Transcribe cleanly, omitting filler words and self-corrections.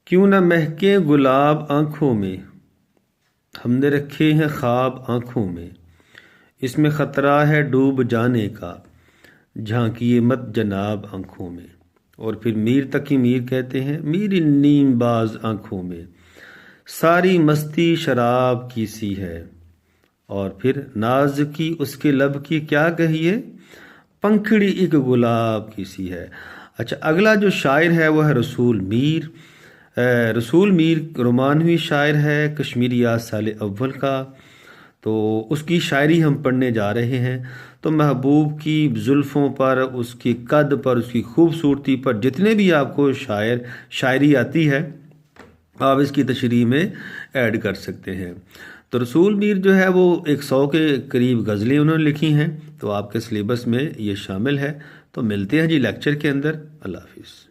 क्यों न महके गुलाब आँखों में, हमने रखे हैं ख्वाब आँखों में। इसमें ख़तरा है डूब जाने का, झांकिए मत जनाब आँखों में। और फिर मीर तकी मीर कहते हैं, मेरी नीमबाज आँखों में सारी मस्ती शराब की सी है। और फिर नाज की उसके लब की क्या कहिए, पंखड़ी एक गुलाब की सी है। अच्छा, अगला जो शायर है वो है रसूल मीर। रसूल मीर रोमानवी शायर है, कश्मीरी साल अव्वल का। तो उसकी शायरी हम पढ़ने जा रहे हैं। तो महबूब की जुल्फ़ों पर, उसकी कद पर, उसकी खूबसूरती पर जितने भी आपको शायरी आती है, आप इसकी तशरीह में ऐड कर सकते हैं। तो रसूल मीर जो है वो 100 के करीब गज़लें उन्होंने लिखी हैं। तो आपके सिलेबस में ये शामिल है। तो मिलते हैं जी लेक्चर के अंदर। अल्लाह हाफिज़।